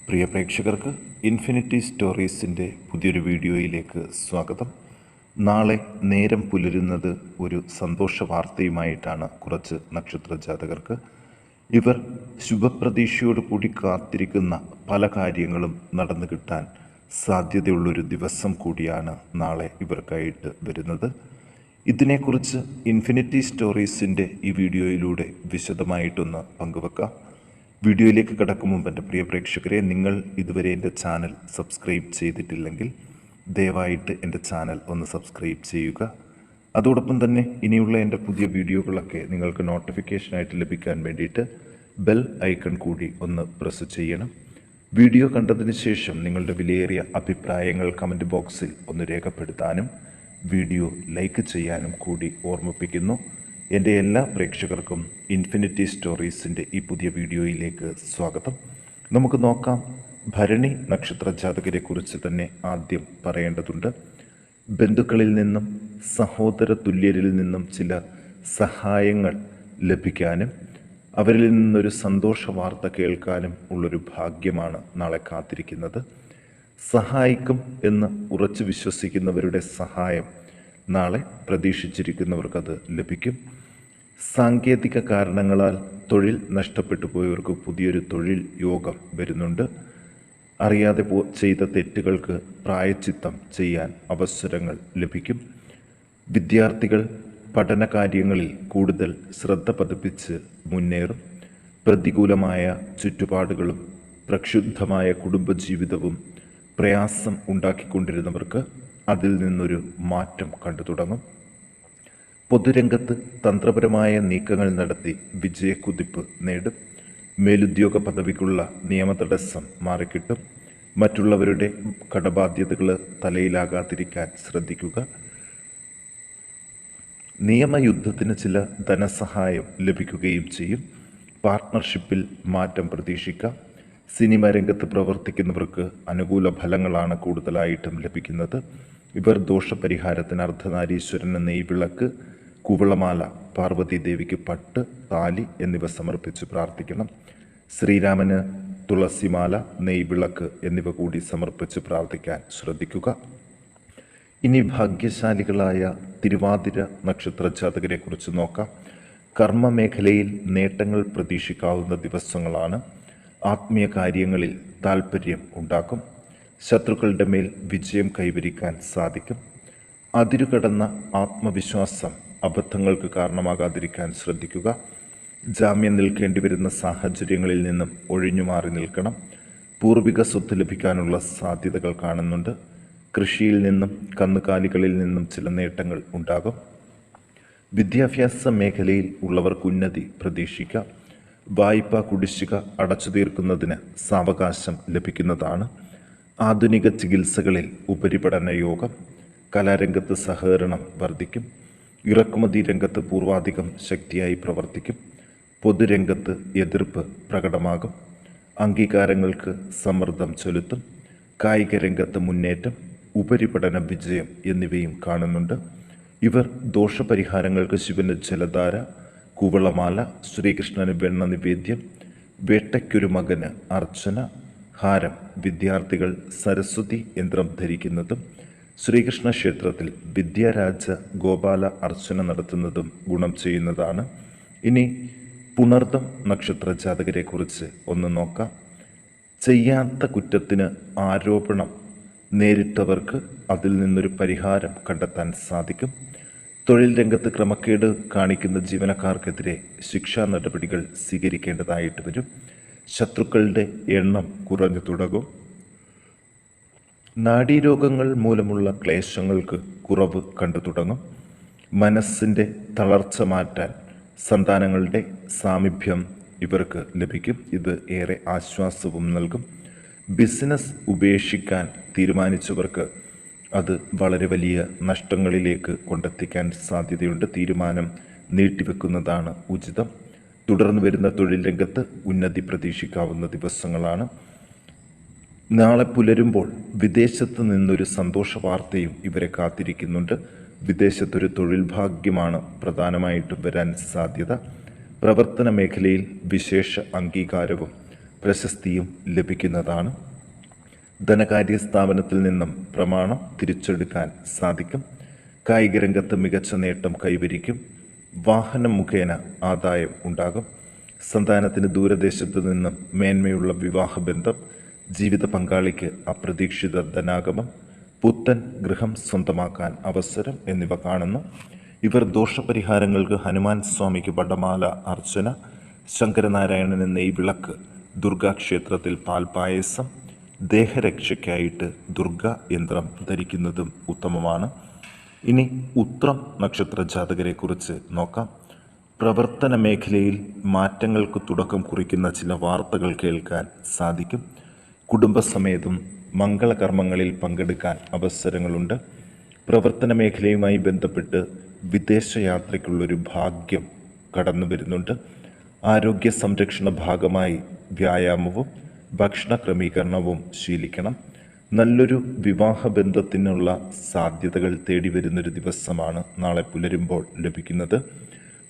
പ്രിയ പ്രേക്ഷകർക്ക് ഇൻഫിനിറ്റി സ്റ്റോറീസിൻ്റെ പുതിയൊരു വീഡിയോയിലേക്ക് സ്വാഗതം. നാളെ നേരം പുലരുന്നത് ഒരു സന്തോഷ വാർത്തയുമായിട്ടാണ് കുറച്ച് നക്ഷത്ര ജാതകർക്ക്. ഇവർ ശുഭപ്രതീക്ഷയോട് കൂടി കാത്തിരിക്കുന്ന പല കാര്യങ്ങളും നടന്നു കിട്ടാൻ സാധ്യതയുള്ളൊരു ദിവസം കൂടിയാണ് നാളെ ഇവർക്കായിട്ട് വരുന്നത്. ഇതിനെക്കുറിച്ച് ഇൻഫിനിറ്റി സ്റ്റോറീസിൻ്റെ ഈ വീഡിയോയിലൂടെ വിശദമായിട്ടൊന്ന് പങ്കുവെക്കാം. വീഡിയോയിലേക്ക് കടക്കും മുമ്പ് എൻ്റെ പ്രിയ പ്രേക്ഷകരെ, നിങ്ങൾ ഇതുവരെ എൻ്റെ ചാനൽ സബ്സ്ക്രൈബ് ചെയ്തിട്ടില്ലെങ്കിൽ ദയവായിട്ട് എൻ്റെ ചാനൽ ഒന്ന് സബ്സ്ക്രൈബ് ചെയ്യുക. അതോടൊപ്പം തന്നെ ഇനിയുള്ള എൻ്റെ പുതിയ വീഡിയോകളൊക്കെ നിങ്ങൾക്ക് നോട്ടിഫിക്കേഷനായിട്ട് ലഭിക്കാൻ വേണ്ടിയിട്ട് ബെൽ ഐക്കൺ കൂടി ഒന്ന് പ്രസ് ചെയ്യണം. വീഡിയോ കണ്ടതിന് ശേഷം നിങ്ങളുടെ വിലയേറിയ അഭിപ്രായങ്ങൾ കമൻറ്റ് ബോക്സിൽ ഒന്ന് രേഖപ്പെടുത്താനും വീഡിയോ ലൈക്ക് ചെയ്യാനും കൂടി ഓർമ്മിപ്പിക്കുന്നു. എൻ്റെ എല്ലാ പ്രേക്ഷകർക്കും ഇൻഫിനിറ്റി സ്റ്റോറീസിൻ്റെ ഈ പുതിയ വീഡിയോയിലേക്ക് സ്വാഗതം. നമുക്ക് നോക്കാം. ഭരണി നക്ഷത്ര ജാതകരെക്കുറിച്ച് തന്നെ ആദ്യം പറയേണ്ടതുണ്ട്. ബന്ധുക്കളിൽ നിന്നും സഹോദര തുല്യരിൽ നിന്നും ചില സഹായങ്ങൾ ലഭിക്കാനും അവരിൽ നിന്നൊരു സന്തോഷ വാർത്ത കേൾക്കാനും ഉള്ളൊരു ഭാഗ്യമാണ് നാളെ കാത്തിരിക്കുന്നത്. സഹായിക്കും എന്ന് ഉറച്ചു വിശ്വസിക്കുന്നവരുടെ സഹായം നാളെ പ്രതീക്ഷിച്ചിരിക്കുന്നവർക്കത് ലഭിക്കും. സാങ്കേതിക കാരണങ്ങളാൽ തൊഴിൽ നഷ്ടപ്പെട്ടു പോയവർക്ക് പുതിയൊരു തൊഴിൽ യോഗം വരുന്നുണ്ട്. അറിയാതെ ചെയ്ത തെറ്റുകൾക്ക് പ്രായശ്ചിത്തം ചെയ്യാൻ അവസരങ്ങൾ ലഭിക്കും. വിദ്യാർത്ഥികൾ പഠന കാര്യങ്ങളിൽ കൂടുതൽ ശ്രദ്ധ പതിപ്പിച്ച് മുന്നേറും. പ്രതികൂലമായ ചുറ്റുപാടുകളും പ്രക്ഷുബ്ധമായ കുടുംബജീവിതവും പ്രയാസം ഉണ്ടാക്കിക്കൊണ്ടിരുന്നവർക്ക് അതിൽ നിന്നൊരു മാറ്റം കണ്ടു തുടങ്ങും. പൊതുരംഗത്ത് തന്ത്രപരമായ നീക്കങ്ങൾ നടത്തി വിജയക്കുതിപ്പ് നേടും. മേലുദ്യോഗ പദവിക്കുള്ള നിയമതടസ്സം മാറിക്കിട്ടും. മറ്റുള്ളവരുടെ കടബാധ്യതകൾ തലയിലാകാതിരിക്കാൻ ശ്രദ്ധിക്കുക. നിയമയുദ്ധത്തിന് ചില ധനസഹായം ലഭിക്കുകയും ചെയ്യും. പാർട്ട്ണർഷിപ്പിൽ മാറ്റം പ്രതീക്ഷിക്കാം. സിനിമ രംഗത്ത് പ്രവർത്തിക്കുന്നവർക്ക് അനുകൂല ഫലങ്ങളാണ് കൂടുതലായിട്ടും ലഭിക്കുന്നത്. ഇവർ ദോഷപരിഹാരത്തിന് അർദ്ധനാരീശ്വരന് നെയ്വിളക്ക്, കുവളമാല, പാർവതി ദേവിക്ക് പട്ട്, താലി എന്നിവ സമർപ്പിച്ച് പ്രാർത്ഥിക്കണം. ശ്രീരാമന് തുളസിമാല, നെയ്വിളക്ക് എന്നിവ കൂടി സമർപ്പിച്ച് പ്രാർത്ഥിക്കാൻ ശ്രദ്ധിക്കുക. ഇനി ഭാഗ്യശാലികളായ തിരുവാതിര നക്ഷത്ര ജാതകരെക്കുറിച്ച് നോക്കാം. കർമ്മമേഖലയിൽ നേട്ടങ്ങൾ പ്രതീക്ഷിക്കാവുന്ന ദിവസങ്ങളാണ്. ആത്മീയ കാര്യങ്ങളിൽ താൽപ്പര്യം ഉണ്ടാക്കും. ശത്രുക്കളുടെ മേൽ വിജയം കൈവരിക്കാൻ സാധിക്കും. അതിരുകടന്ന ആത്മവിശ്വാസം അബദ്ധങ്ങൾക്ക് കാരണമാകാതിരിക്കാൻ ശ്രദ്ധിക്കുക. ജാമ്യം നിൽക്കേണ്ടി വരുന്ന സാഹചര്യങ്ങളിൽ നിന്നും ഒഴിഞ്ഞുമാറി നിൽക്കണം. പൂർവിക സ്വത്ത് ലഭിക്കാനുള്ള സാധ്യതകൾ കാണുന്നുണ്ട്. കൃഷിയിൽ നിന്നും കന്നുകാലികളിൽ നിന്നും ചില നേട്ടങ്ങൾ ഉണ്ടാകും. വിദ്യാഭ്യാസ മേഖലയിൽ ഉള്ളവർക്ക് ഉന്നതി പ്രതീക്ഷിക്കാം. വായ്പ കുടിശ്ശിക അടച്ചു തീർക്കുന്നതിന് സാവകാശം ലഭിക്കുന്നതാണ്. ആധുനിക ചികിത്സകളിൽ ഉപരിപഠന യോഗം. കലാരംഗത്ത് സഹകരണം വർദ്ധിക്കും. ഇറക്കുമതി രംഗത്ത് പൂർവാധികം ശക്തിയായി പ്രവർത്തിക്കും. പൊതുരംഗത്ത് എതിർപ്പ് പ്രകടമാകും. അംഗീകാരങ്ങൾക്ക് സമ്മർദ്ദം ചെലുത്തും. കായിക രംഗത്ത് മുന്നേറ്റം, ഉപരിപഠന വിജയം എന്നിവയും കാണുന്നുണ്ട്. ഇവർ ദോഷപരിഹാരങ്ങൾക്ക് ശിവന് ജലധാര, കുവളമാല, ശ്രീകൃഷ്ണന് വെണ്ണ നിവേദ്യം, വേട്ടയ്ക്കൊരു മകന് അർച്ചന, ഹാരം, വിദ്യാർത്ഥികൾ സരസ്വതി യന്ത്രം ധരിക്കുന്നതും ശ്രീകൃഷ്ണ ക്ഷേത്രത്തിൽ വിദ്യാരാജ ഗോപാല അർച്ചന നടത്തുന്നതും ഗുണം ചെയ്യുന്നതാണ്. ഇനി പുണർദം നക്ഷത്ര ജാതകരെക്കുറിച്ച് ഒന്ന് നോക്കാം. ചെയ്യാത്ത കുറ്റത്തിന് ആരോപണം നേരിട്ടവർക്ക് അതിൽ നിന്നൊരു പരിഹാരം കണ്ടെത്താൻ സാധിക്കും. തൊഴിൽ രംഗത്ത് ക്രമക്കേട് കാണിക്കുന്ന ജീവനക്കാർക്കെതിരെ ശിക്ഷാ നടപടികൾ സ്വീകരിക്കേണ്ടതായിട്ട് വരും. ശത്രുക്കളുടെ എണ്ണം കുറഞ്ഞു തുടങ്ങും. നാഡീരോഗങ്ങൾ മൂലമുള്ള ക്ലേശങ്ങൾക്ക് കുറവ് കണ്ടു തുടങ്ങും. മനസ്സിൻ്റെ തളർച്ച മാറ്റാൻ സന്താനങ്ങളുടെ സാമീപ്യം ഇവർക്ക് ലഭിക്കും. ഇത് ഏറെ ആശ്വാസവും നൽകും. ബിസിനസ് ഉപേക്ഷിക്കാൻ തീരുമാനിച്ചവർക്ക് അത് വളരെ വലിയ നഷ്ടങ്ങളിലേക്ക് കൊണ്ടെത്തിക്കാൻ സാധ്യതയുണ്ട്. തീരുമാനം നീട്ടിവെക്കുന്നതാണ് ഉചിതം. തുടർന്ന് വരുന്ന തൊഴിൽ രംഗത്ത് ഉന്നതി പ്രതീക്ഷിക്കാവുന്ന ദിവസങ്ങളാണ്. നാളെ പുലരുമ്പോൾ വിദേശത്ത് നിന്നൊരു സന്തോഷ വാർത്തയും ഇവരെ കാത്തിരിക്കുന്നുണ്ട്. വിദേശത്തൊരു തൊഴിൽ ഭാഗ്യമാണ് പ്രധാനമായിട്ടും വരാൻ സാധ്യത. പ്രവർത്തന മേഖലയിൽ വിശേഷ അംഗീകാരവും പ്രശസ്തിയും ലഭിക്കുന്നതാണ്. ധനകാര്യ സ്ഥാപനത്തിൽ നിന്നും പ്രമാണം തിരിച്ചെടുക്കാൻ സാധിക്കും. കായിക രംഗത്ത് മികച്ച നേട്ടം കൈവരിക്കും. വാഹനം മുഖേന ആദായം ഉണ്ടാകും. സന്താനത്തിന് ദൂരദേശത്തു നിന്നും മേന്മയുള്ള വിവാഹബന്ധം, ജീവിത പങ്കാളിക്ക് അപ്രതീക്ഷിത ധനാഗമം, പുത്തൻ ഗൃഹം സ്വന്തമാക്കാൻ അവസരം എന്നിവ കാണുന്നു. ഇവർ ദോഷപരിഹാരങ്ങൾക്ക് ഹനുമാൻ സ്വാമിക്ക് വടമാല അർച്ചന, ശങ്കരനാരായണന് നെയ്വിളക്ക്, ദുർഗാക്ഷേത്രത്തിൽ പാൽപായസം, ദേഹരക്ഷയ്ക്കായിട്ട് ദുർഗാ യന്ത്രം ധരിക്കുന്നതും ഉത്തമമാണ്. ഇനി ഉത്രം നക്ഷത്ര ജാതകരെക്കുറിച്ച് നോക്കാം. പ്രവർത്തന മേഖലയിൽ മാറ്റങ്ങൾക്ക് തുടക്കം കുറിക്കുന്ന ചില വാർത്തകൾ കേൾക്കാൻ സാധിക്കും. കുടുംബസമേതം മംഗളകർമ്മങ്ങളിൽ പങ്കെടുക്കാൻ അവസരങ്ങളുണ്ട്. പ്രവർത്തന മേഖലയുമായി ബന്ധപ്പെട്ട് വിദേശയാത്രയ്ക്കുള്ളൊരു ഭാഗ്യം കടന്നു വരുന്നുണ്ട്. ആരോഗ്യ സംരക്ഷണ ഭാഗമായി വ്യായാമവും ഭക്ഷണ ക്രമീകരണവും ശീലിക്കണം. നല്ലൊരു വിവാഹബന്ധത്തിനുള്ള സാധ്യതകൾ തേടി വരുന്നൊരു ദിവസമാണ് നാളെ പുലരുമ്പോൾ ലഭിക്കുന്നത്.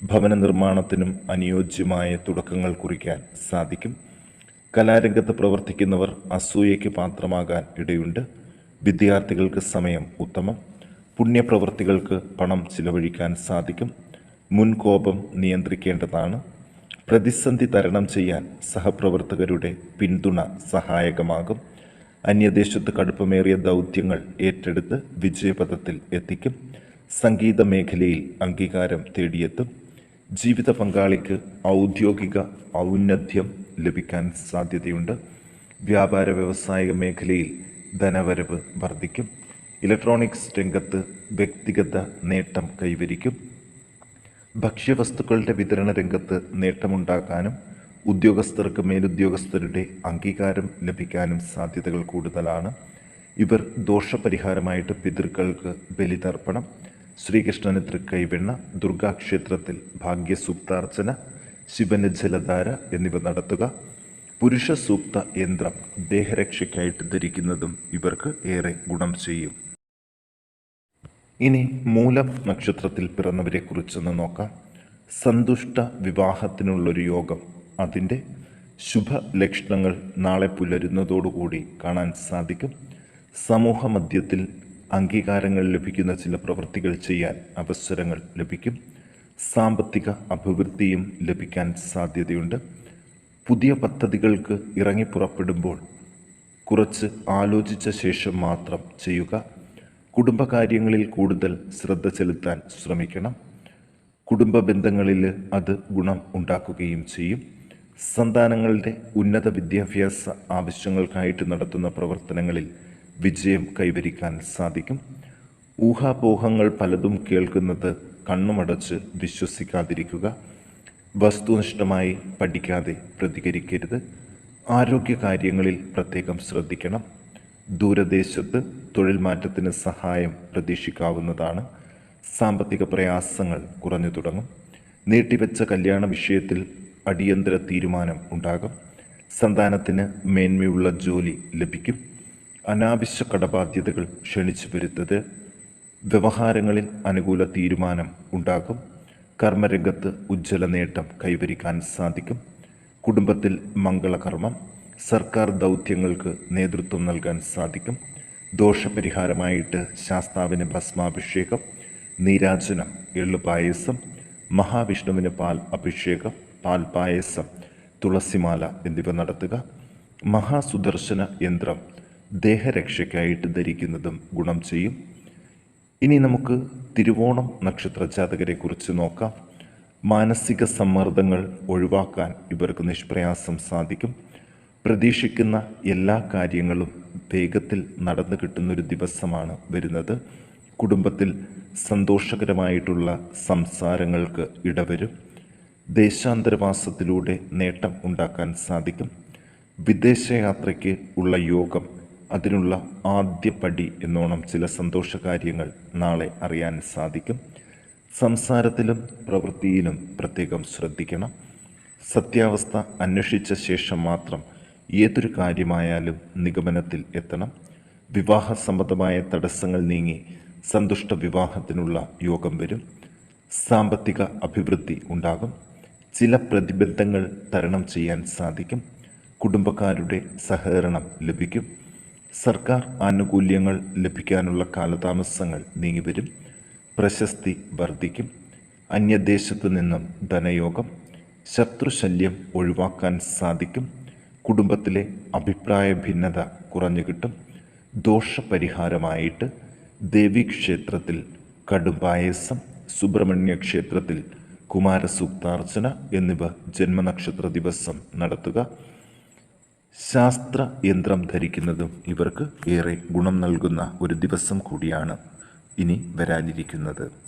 ഭവന നിർമ്മാണത്തിനും അനുയോജ്യമായ തുടക്കങ്ങൾ കുറിക്കാൻ സാധിക്കും. കലാരംഗത്ത് പ്രവർത്തിക്കുന്നവർ അസൂയയ്ക്ക് പാത്രമാകാൻ ഇടയുണ്ട്. വിദ്യാർത്ഥികൾക്ക് സമയം ഉത്തമം. പുണ്യപ്രവൃത്തികൾക്ക് പണം ചിലവഴിക്കാൻ സാധിക്കും. മുൻകോപം നിയന്ത്രിക്കേണ്ടതാണ്. പ്രതിസന്ധി തരണം ചെയ്യാൻ സഹപ്രവർത്തകരുടെ പിന്തുണ സഹായകമാകും. അന്യദേശത്ത് കടുപ്പമേറിയ ദൗത്യങ്ങൾ ഏറ്റെടുത്ത് വിജയപഥത്തിൽ എത്തിക്കും. സംഗീത മേഖലയിൽ അംഗീകാരം തേടിയെത്തും. ജീവിത പങ്കാളിക്ക് ഔദ്യോഗിക ഔന്നത്യം ലഭിക്കാൻ സാധ്യതയുണ്ട്. വ്യാപാര വ്യവസായ മേഖലയിൽ ധനവരവ് വർദ്ധിക്കും. ഇലക്ട്രോണിക്സ് രംഗത്ത് വ്യക്തിഗത നേട്ടം കൈവരിക്കും. ഭക്ഷ്യവസ്തുക്കളുടെ വിതരണ രംഗത്ത് നേട്ടമുണ്ടാക്കാനും ഉദ്യോഗസ്ഥർക്ക് മേലുദ്യോഗസ്ഥരുടെ അംഗീകാരം ലഭിക്കാനും സാധ്യതകൾ കൂടുതലാണ്. ഇവർ ദോഷപരിഹാരമായിട്ട് പിതൃക്കൾക്ക് ബലിതർപ്പണം, ശ്രീകൃഷ്ണന് തൃക്കൈവെണ്ണ, ദുർഗാക്ഷേത്രത്തിൽ ഭാഗ്യസൂക്താർച്ചന, ശിവന് ജലധാര എന്നിവ നടത്തുക. പുരുഷ സൂക്ത യന്ത്രം ദേഹരക്ഷയ്ക്കായിട്ട് ധരിക്കുന്നതും ഇവർക്ക് ഏറെ ഗുണം ചെയ്യും. ഇനി മൂലം നക്ഷത്രത്തിൽ പിറന്നവരെ കുറിച്ചൊന്ന് നോക്കാം. സന്തുഷ്ട വിവാഹത്തിനുള്ളൊരു യോഗം, അതിൻ്റെ ശുഭലക്ഷണങ്ങൾ നാളെ പുലരുന്നതോടുകൂടി കാണാൻ സാധിക്കും. സമൂഹ മധ്യത്തിൽ അംഗീകാരങ്ങൾ ലഭിക്കുന്ന ചില പ്രവൃത്തികൾ ചെയ്യാൻ അവസരങ്ങൾ ലഭിക്കും. സാമ്പത്തിക അഭിവൃദ്ധിയും ലഭിക്കാൻ സാധ്യതയുണ്ട്. പുതിയ പദ്ധതികൾക്ക് ഇറങ്ങിപ്പുറപ്പെടുമ്പോൾ കുറച്ച് ആലോചിച്ച ശേഷം മാത്രം ചെയ്യുക. കുടുംബകാര്യങ്ങളിൽ കൂടുതൽ ശ്രദ്ധ ചെലുത്താൻ ശ്രമിക്കണം. കുടുംബ ബന്ധങ്ങളിൽ അത് ഗുണം ഉണ്ടാക്കുകയും ചെയ്യും. സന്താനങ്ങളുടെ ഉന്നത വിദ്യാഭ്യാസ ആവശ്യങ്ങൾക്കായിട്ട് നടത്തുന്ന പ്രവർത്തനങ്ങളിൽ വിജയം കൈവരിക്കാൻ സാധിക്കും. ഊഹാപോഹങ്ങൾ പലതും കേൾക്കുന്നത് കണ്ണുമടച്ച് വിശ്വസിക്കാതിരിക്കുക. വസ്തുനിഷ്ഠമായി പഠിക്കാതെ പ്രതികരിക്കരുത്. ആരോഗ്യകാര്യങ്ങളിൽ പ്രത്യേകം ശ്രദ്ധിക്കണം. ദൂരദേശത്ത് തൊഴിൽ മാറ്റത്തിന് സഹായം പ്രതീക്ഷിക്കാവുന്നതാണ്. സാമ്പത്തിക പ്രയാസങ്ങൾ കുറഞ്ഞു തുടങ്ങും. നീട്ടിവെച്ച കല്യാണ വിഷയത്തിൽ അടിയന്തര തീരുമാനം ഉണ്ടാകും. സന്താനത്തിന് മേന്മയുള്ള ജോലി ലഭിക്കും. അനാവശ്യ കടബാധ്യതകൾ ക്ഷണിച്ചു വരുത്തത്. വ്യവഹാരങ്ങളിൽ അനുകൂല തീരുമാനം ഉണ്ടാകും. കർമ്മരംഗത്ത് ഉജ്ജ്വല നേട്ടം കൈവരിക്കാൻ സാധിക്കും. കുടുംബത്തിൽ മംഗളകർമ്മം, സർക്കാർ ദൗത്യങ്ങൾക്ക് നേതൃത്വം നൽകാൻ സാധിക്കും. ദോഷപരിഹാരമായിട്ട് ശാസ്താവിന് ഭസ്മാഭിഷേകം, നീരാജനം, എള്ളുപായസം, മഹാവിഷ്ണുവിന് പാൽ അഭിഷേകം, പാൽപായസം, തുളസിമാല എന്നിവ നടത്തുക. മഹാസുദർശന യന്ത്രം ദേഹരക്ഷയ്ക്കായിട്ട് ധരിക്കുന്നതും ഗുണം ചെയ്യും. ഇനി നമുക്ക് തിരുവോണം നക്ഷത്ര ജാതകരെക്കുറിച്ച് നോക്കാം. മാനസിക സമ്മർദ്ദങ്ങൾ ഒഴിവാക്കാൻ ഇവർക്ക് നിഷ്പ്രയാസം സാധിക്കും. പ്രതീക്ഷിക്കുന്ന എല്ലാ കാര്യങ്ങളും വേഗത്തിൽ നടന്നു കിട്ടുന്നൊരു ദിവസമാണ് വരുന്നത്. കുടുംബത്തിൽ സന്തോഷകരമായിട്ടുള്ള സംസാരങ്ങൾക്ക് ഇടവരും. ദേശാന്തരവാസത്തിലൂടെ നേട്ടം ഉണ്ടാക്കാൻ സാധിക്കും. വിദേശയാത്രയ്ക്ക് ഉള്ള യോഗം, അതിനുള്ള ആദ്യ പടി എന്നോണം ചില സന്തോഷകാര്യങ്ങൾ നാളെ അറിയാൻ സാധിക്കും. സംസാരത്തിലും പ്രവൃത്തിയിലും പ്രത്യേകം ശ്രദ്ധിക്കണം. സത്യാവസ്ഥ അന്വേഷിച്ച ശേഷം മാത്രം ഏതൊരു കാര്യമായാലും നിഗമനത്തിൽ എത്തണം. വിവാഹ സംബന്ധമായ തടസ്സങ്ങൾ നീങ്ങി സന്തുഷ്ട വിവാഹത്തിനുള്ള യോഗം വരും. സാമ്പത്തിക അഭിവൃദ്ധി ഉണ്ടാകും. ചില പ്രതിബന്ധങ്ങൾ തരണം ചെയ്യാൻ സാധിക്കും. കുടുംബക്കാരുടെ സഹകരണം ലഭിക്കും. സർക്കാർ ആനുകൂല്യങ്ങൾ ലഭിക്കാനുള്ള കാലതാമസങ്ങൾ നീങ്ങിവരും. പ്രശസ്തി വർദ്ധിക്കും. അന്യദേശത്തു നിന്നും ധനയോഗം. ശത്രുശല്യം ഒഴിവാക്കാൻ സാധിക്കും. കുടുംബത്തിലെ അഭിപ്രായ ഭിന്നത കുറഞ്ഞു കിട്ടും. ദോഷപരിഹാരമായിട്ട് ദേവീക്ഷേത്രത്തിൽ കടുംപായസം, സുബ്രഹ്മണ്യ ക്ഷേത്രത്തിൽ കുമാരസൂക്താർച്ചന എന്നിവ ജന്മനക്ഷത്ര ദിവസം നടത്തുക. ശാസ്ത്രയന്ത്രം ധരിക്കുന്നതും ഇവർക്ക് ഏറെ ഗുണം നൽകുന്ന ഒരു ദിവസം കൂടിയാണ് ഇനി വരാനിരിക്കുന്നത്.